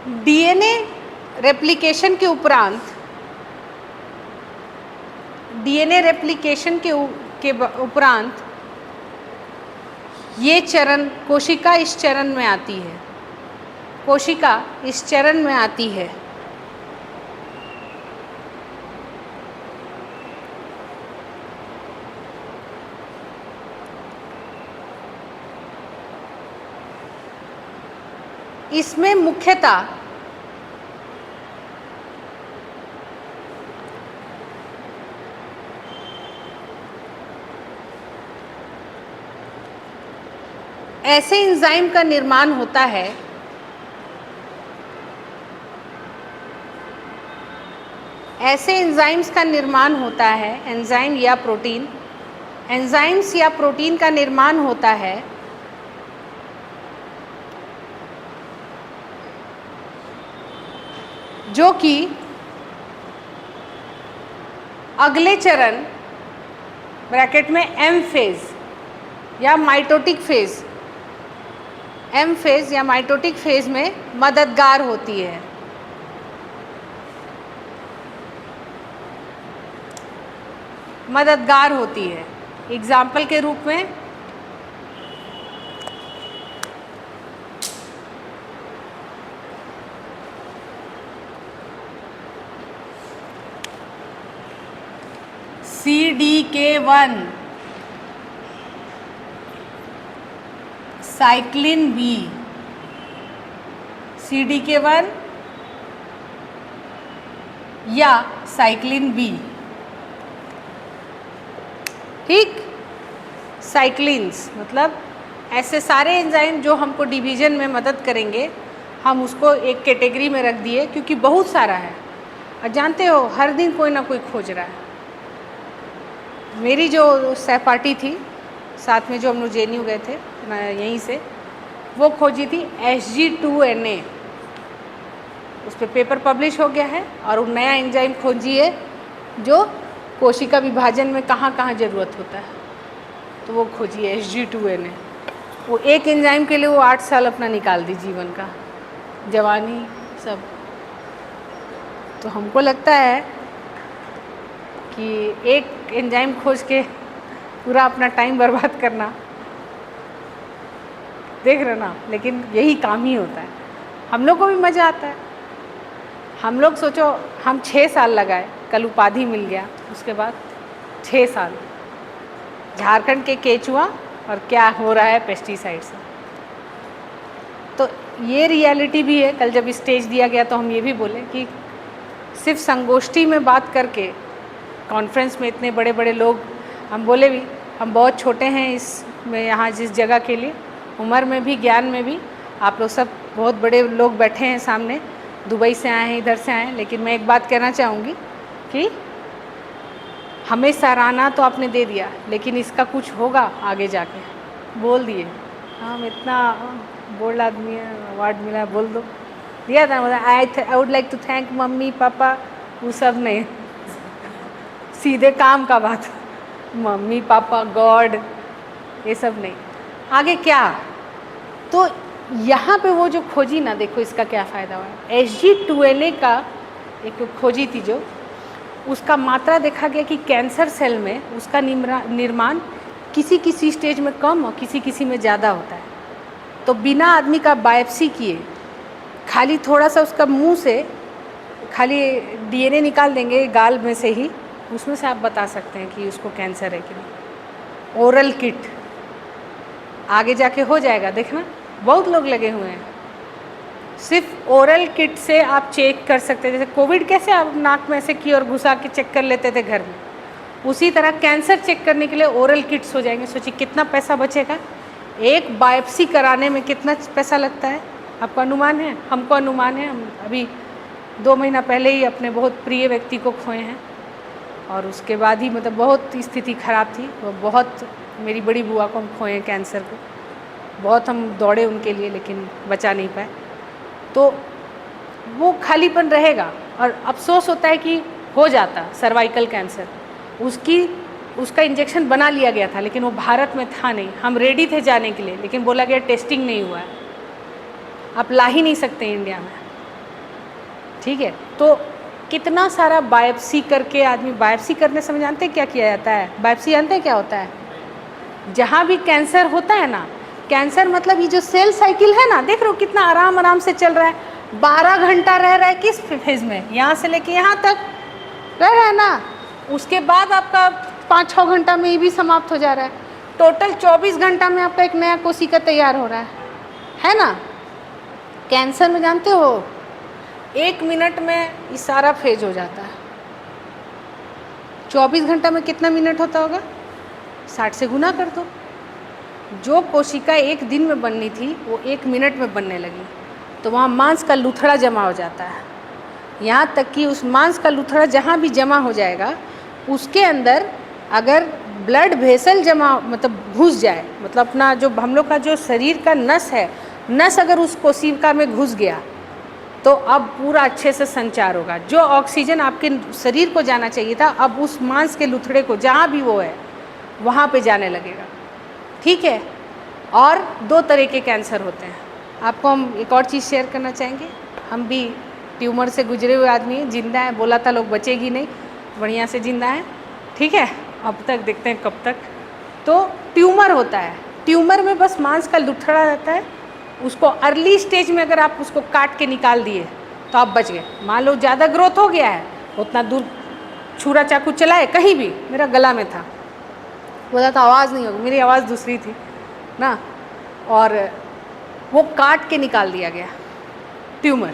DNA replication के उपरांत उपरांत ये चरण, कोशिका इस चरण में आती है, कोशिका इस चरण में आती है। इसमें मुख्यतः ऐसे एंजाइम का निर्माण होता है एंजाइम या प्रोटीन, एंजाइम्स या प्रोटीन का निर्माण होता है जो कि अगले चरण ब्रैकेट में एम फेज या माइटोटिक फेज, एम फेज या माइटोटिक फेज में मददगार होती है। एग्जाम्पल के रूप में CDK1, साइक्लिन बी, CDK1 या साइक्लिन बी, ठीक। साइक्लिन्स मतलब ऐसे सारे एंजाइम जो हमको डिवीजन में मदद करेंगे, हम उसको एक कैटेगरी में रख दिए क्योंकि बहुत सारा है और जानते हो हर दिन कोई ना कोई खोज रहा है। मेरी जो सहपाठी थी साथ में, जो हम लोग JNU गए थे यहीं से, वो खोजी थी Hg2Na, उस पर पेपर पब्लिश हो गया है और वो नया एंजाइम खोजी है जो कोशिका विभाजन में कहाँ कहाँ ज़रूरत होता है, तो वो खोजी है Hg2Na। वो एक एंजाइम के लिए वो 8 साल अपना निकाल दी, जीवन का, जवानी सब। तो हमको लगता है कि एक एंजाइम खोज के पूरा अपना टाइम बर्बाद करना, देख रहे ना, लेकिन यही काम ही होता है। हम लोग को भी मज़ा आता है। हम लोग सोचो, हम 6 साल लगाए, कल उपाधि मिल गया, उसके बाद 6 साल झारखंड के केचुआ और क्या हो रहा है पेस्टिसाइड से। तो ये रियलिटी भी है। कल जब स्टेज दिया गया तो हम ये भी बोले कि सिर्फ संगोष्ठी में बात करके, कॉन्फ्रेंस में इतने बड़े बड़े लोग, हम बोले भी हम बहुत छोटे हैं इसमें, यहाँ जिस जगह के लिए, उम्र में भी, ज्ञान में भी। आप लोग सब बहुत बड़े लोग बैठे हैं सामने, दुबई से आए हैं, इधर से आए हैं, लेकिन मैं एक बात कहना चाहूँगी कि हमें सराहना तो आपने दे दिया, लेकिन इसका कुछ होगा आगे जाके, बोल दिए। हम इतना बोल्ड आदमी है, अवार्ड मिला, बोल दो, दिया था। मतलब I would like to thank mummy papa, वो सब नहीं, सीधे काम का बात, मम्मी पापा, गॉड, ये सब नहीं। आगे क्या, तो यहाँ पे वो जो खोजी ना, देखो इसका क्या फ़ायदा हुआ। Hg2Na का एक खोजी थी जो, उसका मात्रा देखा गया कि कैंसर सेल में उसका निर्माण किसी किसी स्टेज में कम और किसी किसी में ज़्यादा होता है। तो बिना आदमी का बायोप्सी किए, खाली थोड़ा सा उसका मुंह से खाली DNA निकाल देंगे गाल में से ही, उसमें से आप बता सकते हैं कि उसको कैंसर है कि नहीं। ओरल किट आगे जाके हो जाएगा, देखना बहुत लोग लगे हुए हैं। सिर्फ ओरल किट से आप चेक कर सकते हैं। जैसे कोविड कैसे आप नाक में ऐसे की और घुसा के चेक कर लेते थे घर में, उसी तरह कैंसर चेक करने के लिए ओरल किट्स हो जाएंगे। सोचिए कितना पैसा बचेगा। एक बायोप्सी कराने में कितना पैसा लगता है, आपको अनुमान है? हमको अनुमान है। हम अभी 2 महीना पहले ही अपने बहुत प्रिय व्यक्ति को खोए हैं और उसके बाद ही मतलब बहुत स्थिति ख़राब थी। वो बहुत, मेरी बड़ी बुआ को हम खोए कैंसर को, बहुत हम दौड़े उनके लिए लेकिन बचा नहीं पाए। तो वो खालीपन रहेगा और अफसोस होता है कि हो जाता सर्वाइकल कैंसर। उसका इंजेक्शन बना लिया गया था लेकिन वो भारत में था नहीं। हम रेडी थे जाने के लिए लेकिन बोला गया टेस्टिंग नहीं हुआ है, आप ला ही नहीं सकते इंडिया में। ठीक है। तो कितना सारा बायोप्सी करके आदमी, बायोप्सी करने समय जानते हैं क्या किया जाता है? बायोप्सी जानते हैं क्या होता है? जहाँ भी कैंसर होता है ना, कैंसर मतलब ये जो सेल साइकिल है ना, देख रहे हो कितना आराम आराम से चल रहा है। 12 घंटा रह रहा है किस फेज में? यहाँ से लेके यहाँ तक रह रहा है ना। उसके बाद आपका 5-6 घंटा में ये भी समाप्त हो जा रहा है। टोटल 24 घंटा में आपका एक नया कोशिका तैयार हो रहा है ना। कैंसर में जानते हो 1 मिनट में ये सारा फेज हो जाता है। 24 घंटा में कितना मिनट होता होगा? 60 से गुना कर दो। जो कोशिका 1 दिन में बननी थी वो 1 मिनट में बनने लगी। तो वहाँ मांस का लुथड़ा जमा हो जाता है। यहाँ तक कि उस मांस का लुथड़ा जहाँ भी जमा हो जाएगा, उसके अंदर अगर ब्लड वेसल जमा मतलब घुस जाए, मतलब अपना जो हम लोग का जो शरीर का नस है, नस अगर उस कोशिका में घुस गया तो अब पूरा अच्छे से संचार होगा। जो ऑक्सीजन आपके शरीर को जाना चाहिए था, अब उस मांस के लुथड़े को जहाँ भी वो है वहाँ पे जाने लगेगा। ठीक है। और 2 तरह के कैंसर होते हैं। आपको हम एक और चीज़ शेयर करना चाहेंगे। हम भी ट्यूमर से गुजरे हुए आदमी हैं, जिंदा है। बोला था लोग बचेगी नहीं, बढ़िया से जिंदा है। ठीक है। अब तक देखते हैं कब तक। तो ट्यूमर होता है, ट्यूमर में बस मांस का लुथड़ा रहता है। उसको अर्ली स्टेज में अगर आप उसको काट के निकाल दिए तो आप बच गए। मान लो ज़्यादा ग्रोथ हो गया है, उतना दूर छुरा चाकू चलाए कहीं भी, मेरा गला में था, बोला था आवाज़ नहीं होगी, मेरी आवाज़ दूसरी थी ना, और वो काट के निकाल दिया गया ट्यूमर।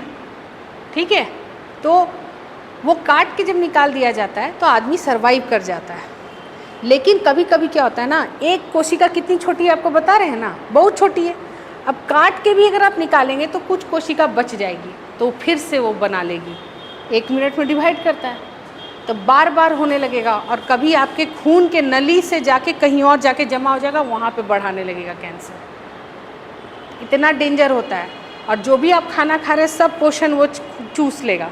ठीक है। तो वो काट के जब निकाल दिया जाता है तो आदमी सर्वाइव कर जाता है। लेकिन कभी कभी क्या होता है ना, एक कोशिका कितनी छोटी है आपको बता रहे हैं ना, बहुत छोटी है। अब काट के भी अगर आप निकालेंगे तो कुछ कोशिका बच जाएगी, तो फिर से वो बना लेगी। 1 मिनट में डिवाइड करता है, तो बार बार होने लगेगा। और कभी आपके खून के नली से जाके कहीं और जाके जमा हो जाएगा, वहाँ पे बढ़ाने लगेगा कैंसर। इतना डेंजर होता है। और जो भी आप खाना खा रहे हैं सब पोषण वो चूस लेगा।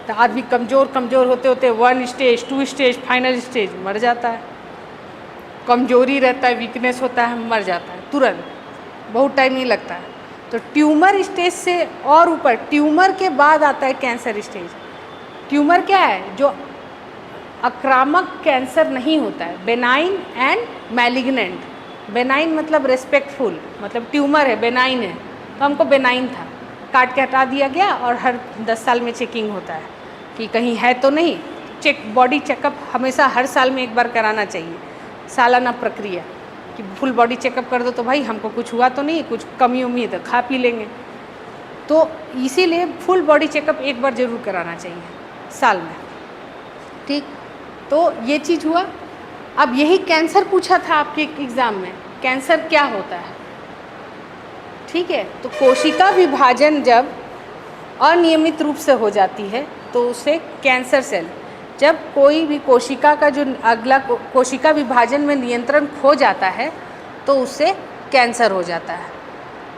तो आदमी कमज़ोर कमज़ोर होते होते 1 स्टेज 2 स्टेज फाइनल स्टेज मर जाता है। कमजोरी रहता है, वीकनेस होता है, मर जाता है तुरंत, बहुत टाइम नहीं लगता है। तो ट्यूमर स्टेज से और ऊपर, ट्यूमर के बाद आता है कैंसर स्टेज। ट्यूमर क्या है? जो आक्रामक कैंसर नहीं होता है, बेनाइन एंड मैलिग्नेंट। बेनाइन मतलब रेस्पेक्टफुल, मतलब ट्यूमर है, बेनाइन है, तो हमको बेनाइन था, काट के हटा दिया गया। और हर 10 साल में चेकिंग होता है कि कहीं है तो नहीं। बॉडी चेकअप हमेशा हर साल में एक बार कराना चाहिए, सालाना प्रक्रिया, कि फुल बॉडी चेकअप कर दो तो भाई हमको कुछ हुआ तो नहीं, कुछ कमी उम्मी है तो खा पी लेंगे। तो इसीलिए फुल बॉडी चेकअप एक बार ज़रूर कराना चाहिए साल में। ठीक। तो ये चीज़ हुआ। अब यही कैंसर पूछा था आपके एग्ज़ाम में, कैंसर क्या होता है? ठीक है। तो कोशिका विभाजन जब अनियमित रूप से हो जाती है तो उसे कैंसर सेल, जब कोई भी कोशिका का जो अगला कोशिका विभाजन में नियंत्रण खो जाता है तो उससे कैंसर हो जाता है।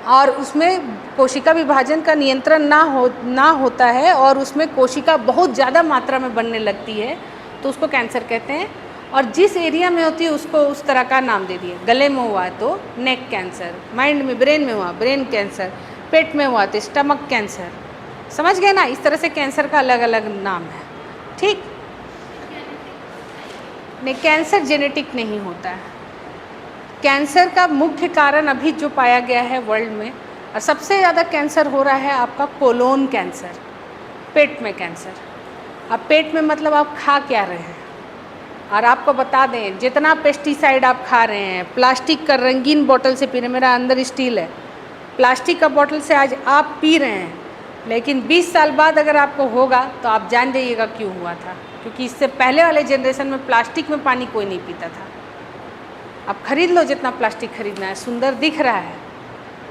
और उसमें कोशिका विभाजन का नियंत्रण ना होता है और उसमें कोशिका बहुत ज़्यादा मात्रा में बनने लगती है तो उसको कैंसर कहते हैं। और जिस एरिया में होती है उसको उस तरह का नाम दे दिए। गले में हुआ तो नेक कैंसर, माइंड में ब्रेन में हुआ ब्रेन कैंसर, पेट में हुआ तो स्टमक कैंसर। समझ गए ना? इस तरह से कैंसर का अलग अलग नाम है। ठीक। नहीं, कैंसर जेनेटिक नहीं होता है। कैंसर का मुख्य कारण अभी जो पाया गया है वर्ल्ड में, और सबसे ज़्यादा कैंसर हो रहा है आपका कोलोन कैंसर, पेट में कैंसर। अब पेट में मतलब आप खा क्या रहे हैं। और आपको बता दें, जितना पेस्टिसाइड आप खा रहे हैं, प्लास्टिक का रंगीन बोतल से पी रहे हैं, मेरा अंदर स्टील है, प्लास्टिक का बोतल से आज आप पी रहे हैं, लेकिन 20 साल बाद अगर आपको होगा तो आप जान जाइएगा क्यों हुआ था। क्योंकि इससे पहले वाले जनरेशन में प्लास्टिक में पानी कोई नहीं पीता था। अब खरीद लो जितना प्लास्टिक खरीदना है, सुंदर दिख रहा है,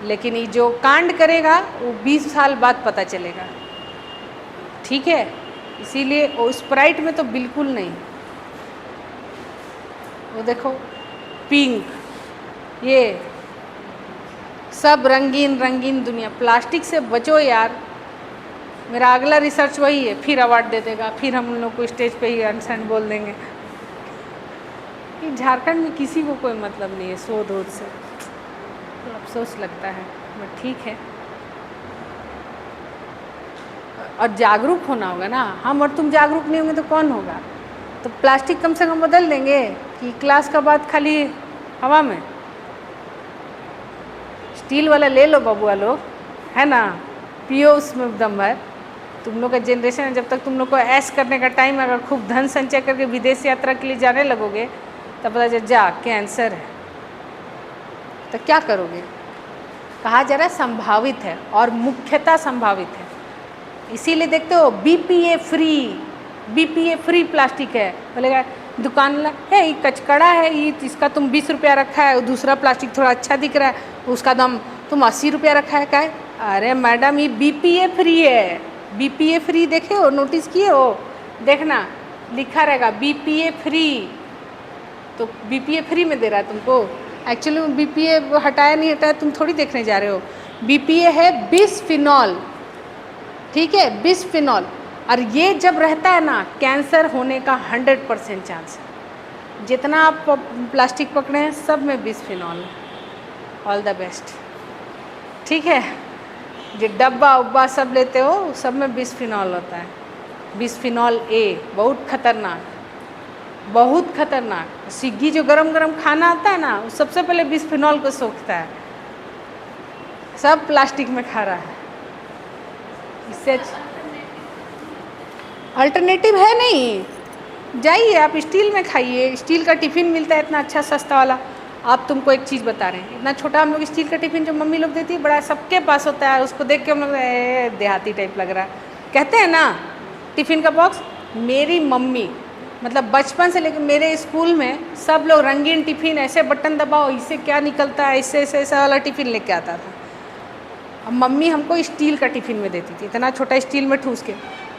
लेकिन ये जो कांड करेगा वो 20 साल बाद पता चलेगा। ठीक है। इसीलिए वो स्प्राइट में तो बिल्कुल नहीं। वो देखो पिंक, ये सब रंगीन रंगीन दुनिया। प्लास्टिक से बचो यार। मेरा अगला रिसर्च वही है, फिर अवार्ड दे देगा, फिर हम उन लोग को स्टेज पे ही अनशन बोल देंगे कि झारखंड में किसी को कोई मतलब नहीं है शोध वोध से। तो अफसोस लगता है, बट ठीक है। और जागरूक होना होगा ना। हम और तुम जागरूक नहीं होंगे तो कौन होगा। तो प्लास्टिक कम से कम बदल देंगे कि क्लास का बाद खाली हवा में। स्टील वाला ले लो बबुआ लोग, है ना, पियो उसमें दम भर। तुम लोग का जनरेशन है, जब तक तुम लोग को ऐश करने का टाइम है, अगर खूब धन संचय करके विदेश यात्रा के लिए जाने लगोगे तब पता चल जा कैंसर है, तो क्या करोगे। कहा जा रहा है संभावित है और मुख्यतः संभावित है। इसीलिए देखते हो बीपीए फ्री प्लास्टिक है। बोलेगा दुकान ला है ये कचकड़ा है, ये इसका तुम 20 रुपया रखा है, दूसरा प्लास्टिक थोड़ा अच्छा दिख रहा है उसका दाम तुम 80 रुपया रखा है। क्या है? अरे मैडम ये बीपीए फ्री है। बीपीए फ्री देखे हो, नोटिस किए हो, देखना लिखा रहेगा बीपीए फ्री। तो बीपीए फ्री में दे रहा है तुमको। एक्चुअली बीपीए हटाया नहीं हटाया तुम थोड़ी देखने जा रहे हो। बीपीए है बिस्फिनॉल, ठीक है, बिस्फिनॉल। और ये जब रहता है ना, कैंसर होने का 100% चांस है। जितना आप प्लास्टिक पकड़े हैं सब में बिस्फिनॉल है। ऑल द बेस्ट, ठीक है। जो डब्बा उब्बा सब लेते हो सब में बिस्फिनॉल होता है। बिस्फिनॉल ए बहुत खतरनाक, बहुत खतरनाक। स्विग्गी जो गरम गरम खाना आता है ना, वो सबसे पहले बिस्फिनॉल को सोखता है। सब प्लास्टिक में खा रहा है। इससे अल्टरनेटिव है नहीं। जाइए आप स्टील में खाइए, स्टील का टिफ़िन मिलता है इतना अच्छा सस्ता वाला। आप तुमको एक चीज़ बता रहे हैं, इतना छोटा हम लोग स्टील का टिफ़िन जो मम्मी लोग देती है, बड़ा सबके पास होता है। उसको देख के हम लोग देहाती टाइप लग रहा है। कहते हैं ना टिफ़िन का बॉक्स। मेरी मम्मी मतलब बचपन से लेकर मेरे स्कूल में सब लोग रंगीन टिफ़िन, ऐसे बटन दबाओ इससे क्या निकलता है, इससे ऐसे ऐसा वाला टिफ़िन लेके आता था। अब मम्मी हमको स्टील का टिफ़िन में देती थी, इतना छोटा स्टील में ठूस के।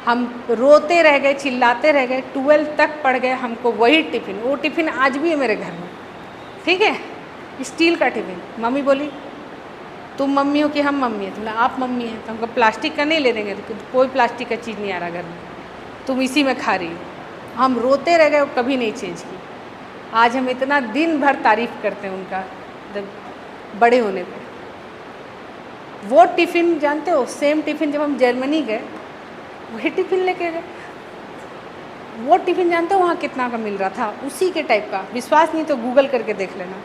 हम रोते रह गए, चिल्लाते रह गए, 12 तक पढ़ गए, हमको वही टिफ़िन, वो टिफ़िन आज भी है मेरे घर में, ठीक है, स्टील का टिफ़िन। मम्मी बोली तुम मम्मी हो कि हम मम्मी हैं? तुमने आप मम्मी हैं तो हमको प्लास्टिक का नहीं ले देंगे। तो कोई प्लास्टिक का चीज़ नहीं आ रहा घर में, तुम इसी में खा रही हो। हम रोते रह गए, वो कभी नहीं चेंज की। आज हम इतना दिन भर तारीफ़ करते हैं उनका बड़े होने पे। वो टिफ़िन जानते हो, सेम टिफ़िन जब हम जर्मनी गए वही टिफ़िन लेके गए। वो टिफ़िन जानते हो वहाँ कितना का मिल रहा था, उसी के टाइप का। विश्वास नहीं तो गूगल करके देख लेना।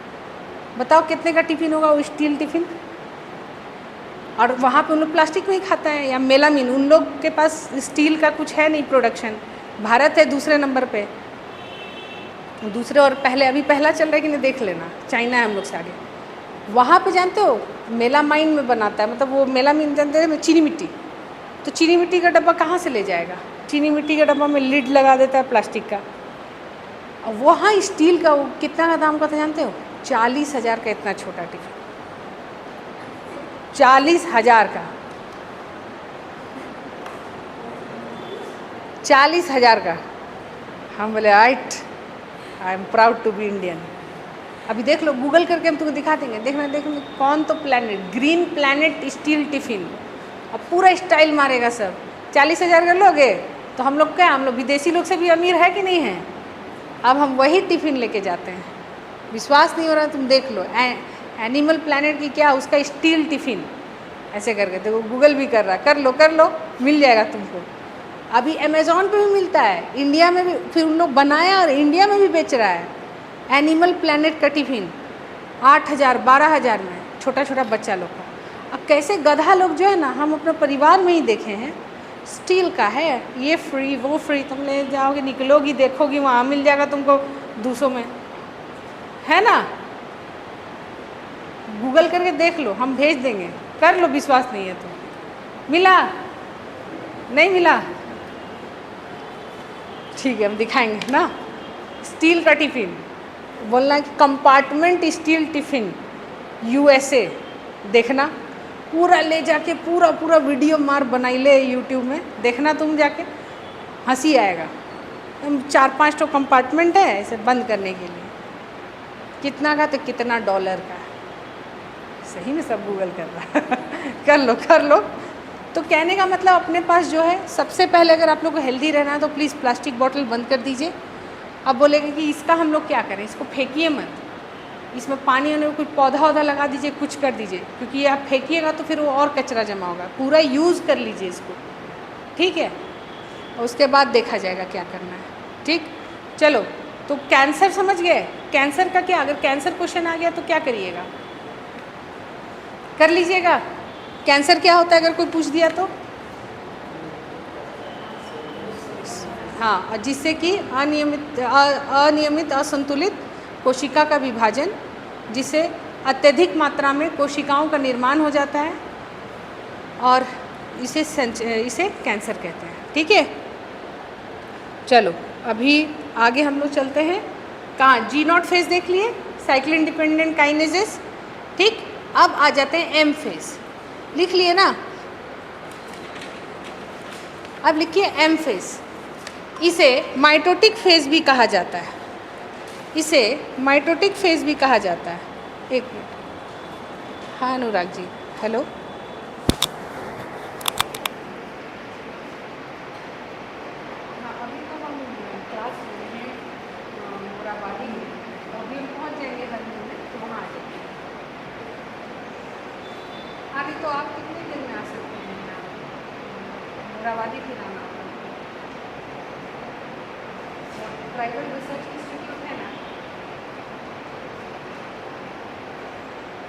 बताओ कितने का टिफ़िन होगा वो स्टील टिफ़िन। और वहाँ पे उन लोग प्लास्टिक में ही खाता है, या मेलामीन। उन लोग के पास स्टील का कुछ है नहीं प्रोडक्शन। भारत है दूसरे नंबर पे, दूसरे और पहले, अभी पहला चल रहा है कि नहीं देख लेना, चाइना है हम लोग से आगे। वहाँ पे जानते हो मेलामाइन में बनाता है, मतलब वो मेलामीन जानते हैं, चीनी मिट्टी। तो चीनी मिट्टी का डब्बा कहाँ से ले जाएगा? चीनी मिट्टी के डब्बा में लिड लगा देता है प्लास्टिक का। और वहाँ स्टील का वो कितना का दाम का था जानते हो? 40,000 का इतना छोटा टिफिन, 40,000 का, 40,000 का। हम बोले I am proud to be Indian. अभी देख लो, गूगल करके हम तुमको दिखा देंगे, देखना देखना कौन तो planet, green planet steel tiffin. अब पूरा स्टाइल मारेगा सब। 40,000 का लोगे तो हम लोग क्या, हम लोग विदेशी लोग से भी अमीर है कि नहीं है? अब हम वही टिफ़िन लेके जाते हैं। विश्वास नहीं हो रहा तुम देख लो, एनिमल प्लैनेट की क्या, उसका स्टील टिफ़िन ऐसे करके देखो, गूगल भी कर रहा है, कर लो मिल जाएगा तुमको। अभी अमेज़ॉन पे भी मिलता है, इंडिया में भी, फिर उन लोग बनाया और इंडिया में भी बेच रहा है। एनिमल प्लैनेट का टिफ़िन 8,000 12,000 में, छोटा छोटा बच्चा लोग का। अब कैसे गधा लोग जो है ना, हम अपने परिवार में ही देखे हैं, स्टील का है, ये फ्री वो फ्री, तुम ले जाओगे, निकलोगी देखोगी वहाँ मिल जाएगा तुमको 200 में, है ना। गूगल करके देख लो, हम भेज देंगे, कर लो, विश्वास नहीं है तो। मिला नहीं मिला, ठीक है हम दिखाएंगे ना। स्टील का टिफ़िन, बोलना है कि कंपार्टमेंट स्टील टिफ़िन USA, देखना पूरा ले जाके पूरा वीडियो मार बनाई ले यूट्यूब में, देखना तुम जाके, हंसी आएगा। 4-5 तो कंपार्टमेंट है ऐसे बंद करने के लिए, कितना का तो कितना $, का। सही में सब गूगल कर रहा है कर लो। तो कहने का मतलब अपने पास जो है, सबसे पहले अगर आप लोग को हेल्दी रहना है तो प्लीज़ प्लास्टिक बॉटल बंद कर दीजिए। अब बोलेंगे कि इसका हम लोग क्या करें, इसको फेंकिए मत, इसमें पानी होने में कुछ पौधा लगा दीजिए, कुछ कर दीजिए, क्योंकि ये आप फेंकिएगा तो फिर वो और कचरा जमा होगा। पूरा यूज़ कर लीजिए इसको, ठीक है, उसके बाद देखा जाएगा क्या करना है। ठीक, चलो तो कैंसर समझ गए। कैंसर का क्या, अगर कैंसर क्वेश्चन आ गया तो क्या करिएगा, कर लीजिएगा। कैंसर क्या होता है अगर कोई पूछ दिया तो? हाँ, जिससे कि अनियमित असंतुलित कोशिका का विभाजन, जिससे अत्यधिक मात्रा में कोशिकाओं का निर्माण हो जाता है और इसे कैंसर कहते हैं। ठीक है, चलो अभी आगे हम लोग चलते हैं। कहाँ, G0 फेज देख लिए, साइक्लिन डिपेंडेंट काइनेजेस। ठीक, अब आ जाते हैं M फेज, लिख लिए ना। अब लिखिए M फेज। इसे माइटोटिक फेज भी कहा जाता है, इसे माइटोटिक फेज भी कहा जाता है। एक मिनट, हाँ अनुराग जी, हेलो। अभी तो हम क्लास में मोराबादी में, तो अभी हम पहुँच जाएंगे हरमोन में, तो वहाँ आ जाएंगे। अभी तो आप कितने दिन में आ सकते हैं मोराबादी फिर आना? ट्राइबल रिसर्च इंस्टीट्यूट है ना,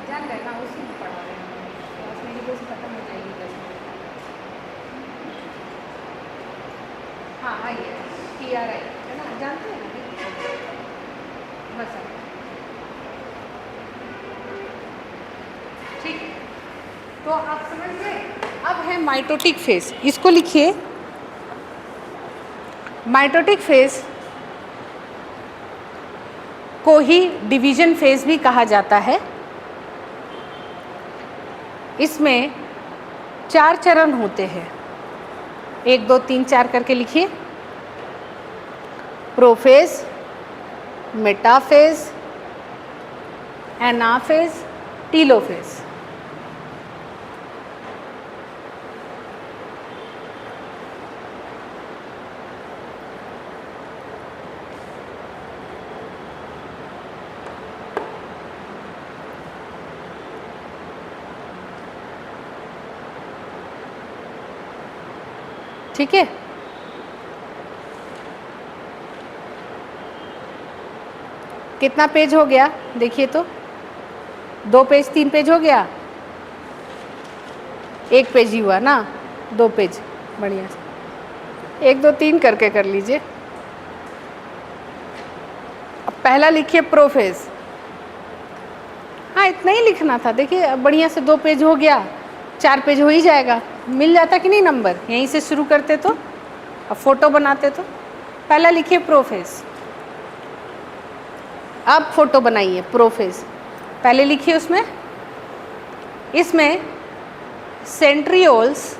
जान गए ना, उसी में पढ़ा रहे हैं। क्लास मेरी बस खत्म हो जाएगी 10 मिनट। हाँ आइए, TRI है ना, जानते हैं ना, बस ठीक है। तो आप समझ गए। अब है माइटोटिक फेज, इसको लिखिए। माइटोटिक फेज को ही डिवीजन फेज भी कहा जाता है। इसमें 4 चरण होते हैं, 1 2 3 4 करके लिखिए। Prophase, metaphase, anaphase, telophase. ठीक है, कितना पेज हो गया देखिए तो, 2 पेज 3 पेज हो गया, 1 पेज ही हुआ ना, 2 पेज, बढ़िया से 1 2 3 करके कर लीजिए। अब पहला लिखिए प्रोफेज। हाँ इतना ही लिखना था, देखिए बढ़िया से 2 पेज हो गया, 4 पेज हो ही जाएगा, मिल जाता कि नहीं नंबर, यहीं से शुरू करते तो, अब फोटो बनाते तो। पहला लिखिए प्रोफेज, अब फोटो बनाइए प्रोफेज। पहले लिखिए उसमें, इसमें सेंट्रियोल्स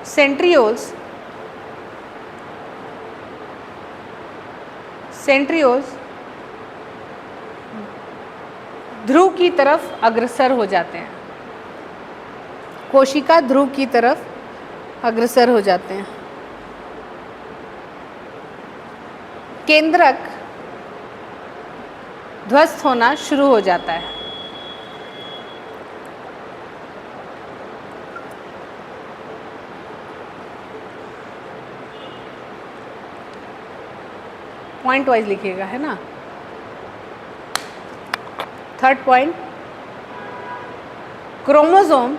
सेंट्रियोल्स सेंट्रियोल्स ध्रुव की तरफ अग्रसर हो जाते हैं, कोशिका ध्रुव की तरफ अग्रसर हो जाते हैं। केंद्रक ध्वस्त होना शुरू हो जाता है। पॉइंट वाइज लिखिएगा, है ना। 3rd पॉइंट, क्रोमोसोम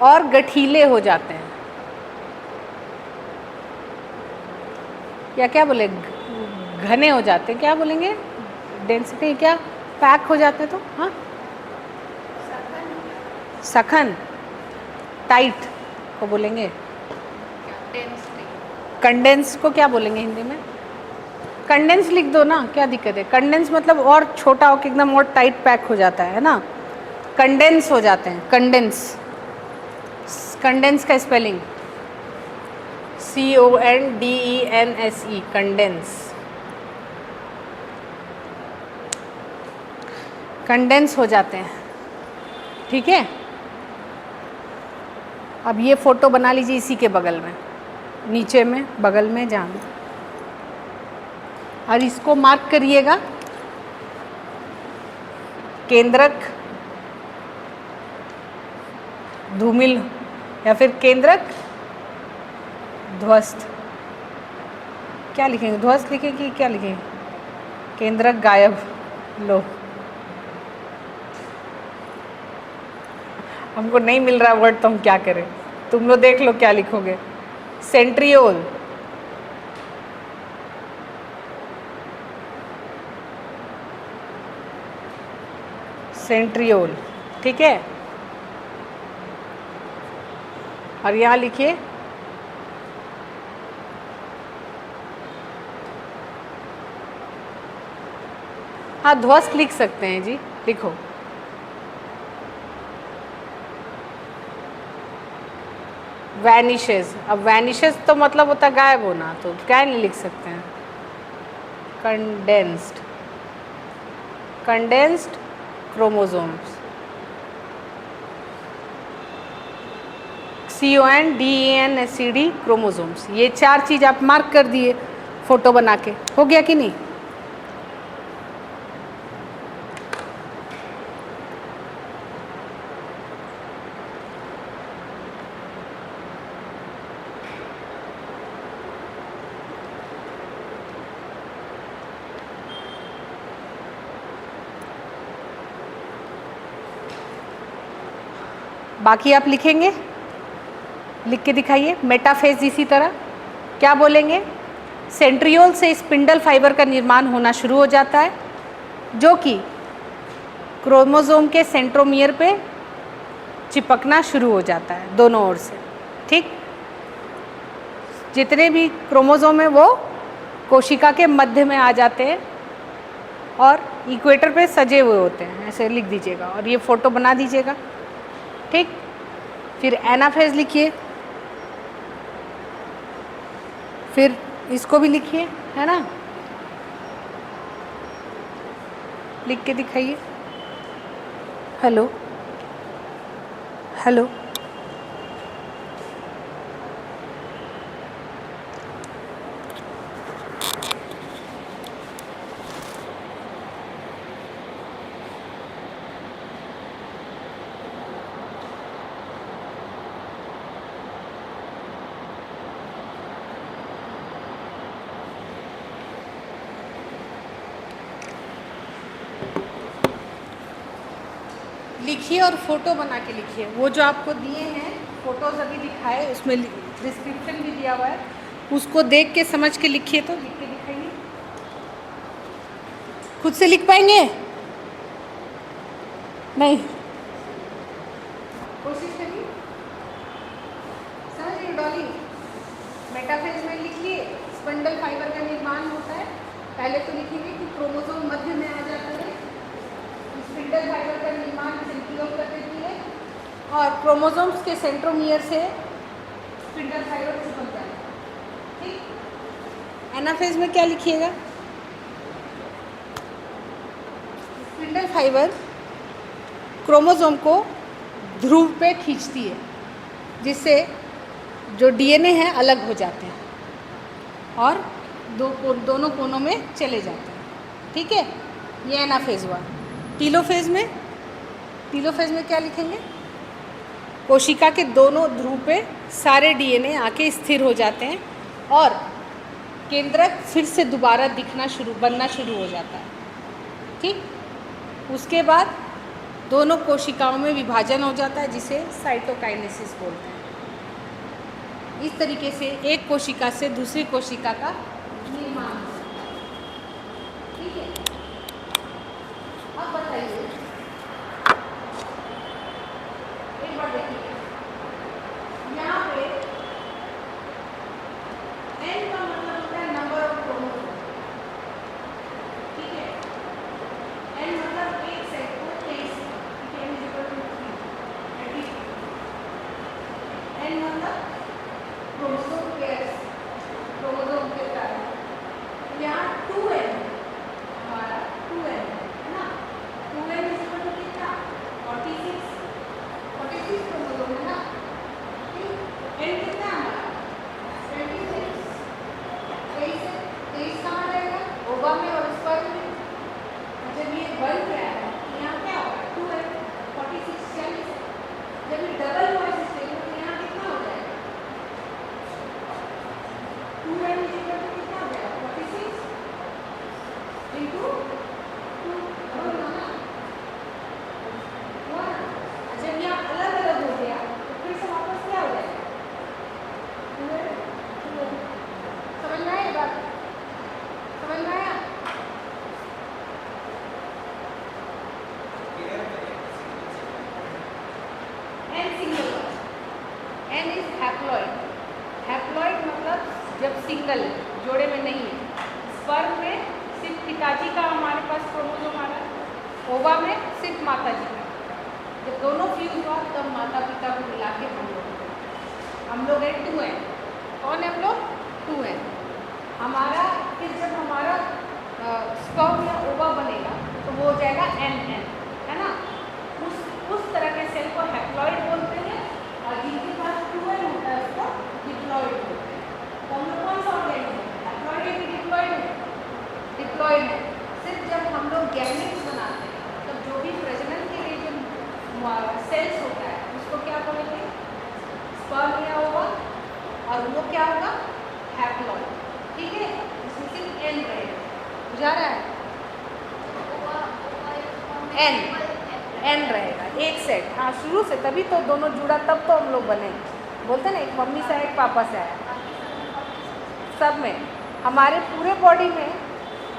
और गठीले हो जाते हैं, या क्या बोले, घने हो जाते हैं, क्या बोलेंगे, डेंसिटी, क्या पैक हो जाते हैं तो, हाँ सखन, टाइट को बोलेंगे, कंडेंस को क्या बोलेंगे हिंदी में, कंडेंस लिख दो ना, क्या दिक्कत है। कंडेंस मतलब और छोटा होकर एकदम और टाइट पैक हो जाता है ना, कंडेंस हो जाते हैं। कंडेंस, कंडेंस का स्पेलिंग CONDENSE, कंडेंस, कंडेंस हो जाते हैं। ठीक है, अब ये फोटो बना लीजिए इसी के बगल में, नीचे में बगल में जहाँ, और इसको मार्क करिएगा, केंद्रक धूमिल या फिर केंद्रक ध्वस्त, क्या लिखेंगे, ध्वस्त लिखेंगे कि क्या लिखेंगे, केंद्रक गायब। लो, हमको नहीं मिल रहा वर्ड तो हम क्या करें, तुम लोग देख लो क्या लिखोगे। सेंट्रियोल, सेंट्रियोल, ठीक है। और यहाँ लिखिए हाँ, ध्वस्त लिख सकते हैं जी, लिखो। वैनिशेस, अब वैनिशेस तो मतलब होता गायब होना, तो क्या नहीं लिख सकते हैं। Condensed, condensed chromosomes, CONDENSED chromosomes, ये 4 चीज़ आप मार्क कर दिए फोटो बना के, हो गया कि नहीं। बाकी आप लिखेंगे, लिख के दिखाइए। मेटाफेज इसी तरह क्या बोलेंगे, सेंट्रियोल से स्पिंडल फाइबर का निर्माण होना शुरू हो जाता है, जो कि क्रोमोसोम के सेंट्रोमियर पे चिपकना शुरू हो जाता है दोनों ओर से, ठीक। जितने भी क्रोमोसोम है वो कोशिका के मध्य में आ जाते हैं और इक्वेटर पे सजे हुए होते हैं, ऐसे लिख दीजिएगा और ये फोटो बना दीजिएगा, ठीक। फिर एनाफेज लिखिए, फिर इसको भी लिखिए, है ना, लिख के दिखाइए। हेलो, हेलो, लिखिए और फोटो बना के लिखिए। वो जो आपको दिए हैं फोटोज अभी दिखाए, उसमें डिस्क्रिप्शन भी दिया हुआ है, उसको देख के समझ के लिखिए। तो लिख के दिखाइए, खुद से लिख पाएंगे? नहीं, कोशिश करिए। समझ रही हो डॉली? मेटाफेज में लिखिए, स्पिंडल फाइबर का निर्माण होता है। पहले तो लिखेंगे कि क्रोमोसोम मध्य में आ जाता है, स्पिंडल फाइबर का निर्माण सेंट्रियोल कर देती है और क्रोमोसोम्स के सेंट्रोमियर से स्पिंडल फाइबर चिपक जाता है, ठीक। एनाफेज में क्या लिखिएगा, स्पिंडल फाइबर क्रोमोसोम को ध्रुव पे खींचती है, जिससे जो डीएनए है अलग हो जाते हैं और दोनों कोनों में चले जाते हैं, ठीक है। ये एनाफेज हुआ। टीलोफेज में क्या लिखेंगे, कोशिका के दोनों ध्रुव पे सारे डीएनए आके स्थिर हो जाते हैं और केंद्रक फिर से दोबारा बनना शुरू हो जाता है, ठीक। उसके बाद दोनों कोशिकाओं में विभाजन हो जाता है, जिसे साइटोकाइनेसिस बोलते हैं। इस तरीके से एक कोशिका से दूसरी कोशिका का निर्माण होता है, ठीक है। अब बताइए, एक बार देखिए, यहाँ पे n का मतलब होता है नंबर ऑफ क्रोमोसोम, ठीक है। n मतलब एक सेट को 23, n मतलब क्रोमोसोम पेयर्स, क्रोमोसोम के कारण यहाँ 2n, हमारा 2n है ना, 2n कितना 46 क्रोमोसोम है ना, n कितना हमारा 26, 23 कहाँ रहेगा, ओवा में और स्पर्म में। जब ये बढ़ गया है यहाँ क्या होगा 2n 46 40, जब ये double n is haploid. Haploid मतलब जब सिंगल जोड़े में नहीं है। स्पर्म में सिर्फ पिताजी का हमारे पास क्रोमोसोम आ रहा है, ओवा में सिर्फ माता जी का। जब दोनों फ्यूज हुआ तब माता पिता को मिला के हम लोग हैं 2 हैं। कौन है हम लोग? 2 हैं। हमारा फिर जब हमारा स्पर्म या ओवा बनेगा तो वो हो जाएगा एन, है ना। उस तरह के सेल को हैप्लॉइड बोलते हैं, और जिनके पास 2n होता है उसको डिप्लॉइड बोलते हैं। तो हम लोग कौन सा ऑर्गेनिज्म है, हैप्लॉइड है कि डिप्लॉइड है? डिप्लॉइड है। सिर्फ जब हम लोग गैमेट्स बनाते हैं तब जो भी प्रजनन के लिए जो सेल्स होता है उसको क्या बोलेंगे? स्पर्म या ओवा, और वो क्या होगा? हैप्लॉइड। ठीक है, इसमें सिर्फ एन रहेगा। बुझा रहा है? एन रहेगा, एक सेट। हाँ, शुरू से, तभी तो दोनों जुड़ा, तब तो हम लोग बने। बोलते ना एक मम्मी से एक पापा से आया। सब में हमारे पूरे बॉडी में,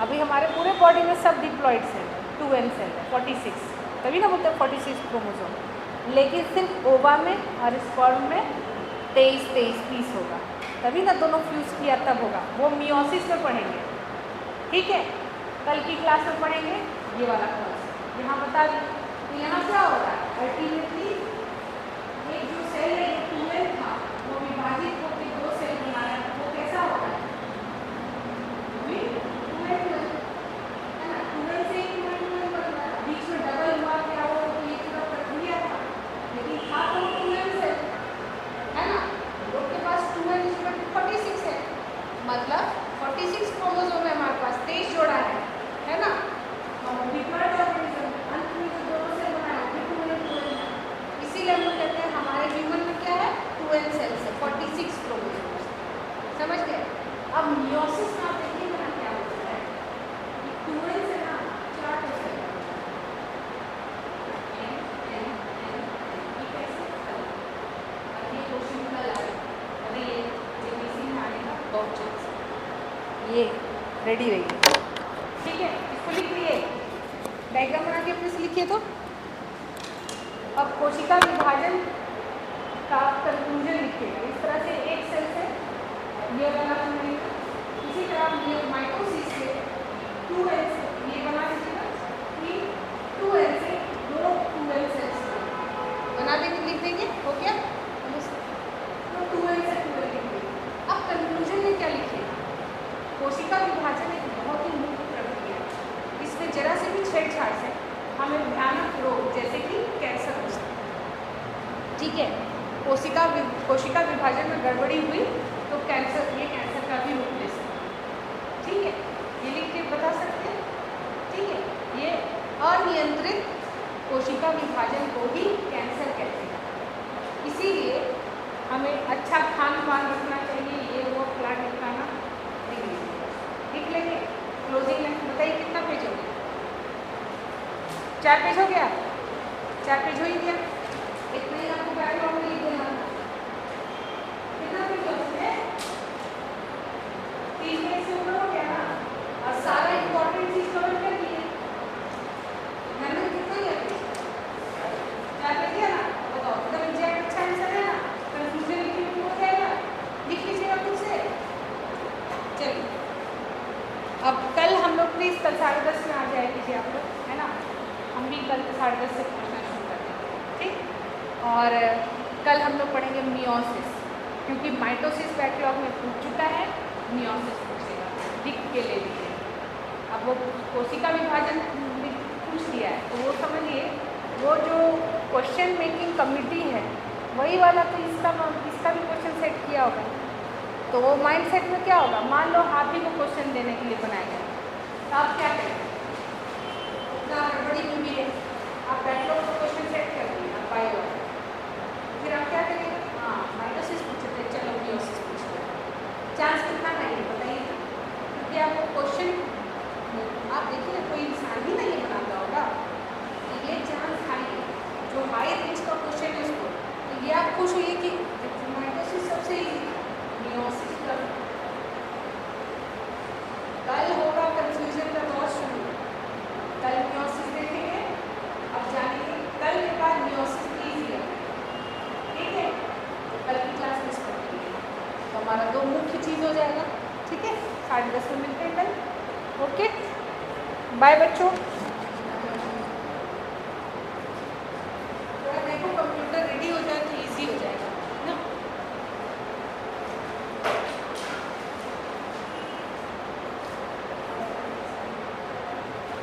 अभी हमारे पूरे बॉडी में सब डिप्लॉइड सेल है, 2n सेल है, 46, तभी ना बोलते हैं 46 क्रोमोसोम। लेकिन सिर्फ ओवा में और स्पर्म में 23 पीस होगा, तभी ना दोनों फ्यूज किया तब होगा। वो मियोसिस में पढ़ेंगे, ठीक है, कल की क्लास में पढ़ेंगे ये वाला क्लास। यहाँ बता दें तो यहाँ क्या हो रहा है? अल्टीमेटली एक जो सेल है जो 2n था वो विभाजित होकर 2 सेल बना रहा है, वो कैसा हो रहा है? 2n है ना, 2n से 2n बन रहा है। बीच में डबल हुआ क्या हो तो ये पूरा प्रक्रिया था, लेकिन था तो 2n सेल, है ना। लोग के पास 2n 46 है, मतलब 46 क्रोमोसोम है हमारे पास, 23 जोड़ा है ना। और डिप्लॉइड ऑर्गेनिज्म अंत में जो दोनों सेल बनाए वो 2n है। इसीलिए हम लोग कहते हैं हमारे ह्यूमन में क्या है? 2n सेल्स है, 46 क्रोमोसोम। समझ गए? अब मियोसिस में आप देखिए ना क्या होता है कि 2n से ना 4 हो सेल n ये कैसे होता है? और ये क्वेश्चन कल आएगा, अरे ये जेबीसी में आएगा बहुत चांस, ये रेडी रहिए, ठीक है। इसको लिख लिए, डायग्राम बना के प्लीज लिखिए। तो अब कोशिका विभाजन का कंक्लूजन लिखिएगा। इस तरह से एक सेल से ये बना बनेगा, इसी तरह ये माइटोसिस से 2n से ये बना दीजिएगा कि 2n से 2n सेल्स बना देंगे, लिख देंगे, हो गया। तो 2n से 2n लिख देंगे। अब कंक्लूजन में क्या लिखिएगा? कोशिका विभाजन एक बहुत ही मुख्य प्रक्रिया है, इसमें जरा से भी छेड़छाड़ से हमें भयानक रोग जैसे कि कैंसर हो सकता है, ठीक है। कोशिका विभाजन में गड़बड़ी हुई तो कैंसर, ये कैंसर का भी रूप ले सकता है, ठीक है। ये लिख के बता सकते हैं, ठीक है। ये अनियंत्रित कोशिका विभाजन को ही कैंसर कहते हैं। इसीलिए हमें अच्छा खान पान रखना चाहिए, ये वो प्लांट खाना लिख लेंगे। क्लोजिंग लाइन बताइए कितना पेज हो गया? 4 पेज हो गया? 4 पेज हो ही गया। इतना ही आपको बैकग्राउंड में लिख देना। कितना पेज हो गया? 3 पेज से ऊपर हो गया ना, और सारा इंपॉर्टेंट चीज कवर कर दिए। मैंने कितना लिया पेज? 4 पेज दिया ना। बताओ एकदम एग्जैक्ट अच्छा आंसर है ना? कंफ्यूजन लिखने में हो जाएगा, लिख लीजिएगा खुद से। चलिए अब कल हम लोग प्लीज़ कल 10:30 में आ जाए कीजिए आप लोग, है ना। हम भी कल 10:30 से पढ़ना शुरू कर देंगे, ठीक। और कल हम लोग पढ़ेंगे मियोसिस, क्योंकि माइटोसिस बैकलॉग में पूछ चुका है, मियोसिस पूछेगा, लिख के ले लीजिए। अब वो कोशिका विभाजन पूछ दिया है तो वो समझिए, वो जो क्वेश्चन मेकिंग कमिटी है वही वाला तो इसका भी क्वेश्चन सेट किया होगा। तो वो माइंड सेट में क्या होगा? मान लो हाथी को क्वेश्चन देने के लिए बनाया गया, तो आप क्या करेंगे? उतना गड़बड़ी में भी है, आप बैकलॉग को क्वेश्चन सेट कर दिए, आप बायो, फिर आप क्या करेंगे? हाँ, माइटोसिस पूछते थे, चलो मियोसिस पूछते हैं। चांस कितना नहीं बताइए, क्योंकि आपको क्वेश्चन आप देखिए कोई इंसान ही नहीं बनाता होगा, ये चांस हाई है। जो हाई रेंज का क्वेश्चन है उसको, तो ये आप खुश हुई कि माइटोसिस सबसे मियोसिस कल होगा कंफ्यूजन का दौर शुरू। कल मियोसिस देखेंगे, अब जानेंगे कल के बाद क्लास में मिलते हैं कल। ओके, बाय बच्चों।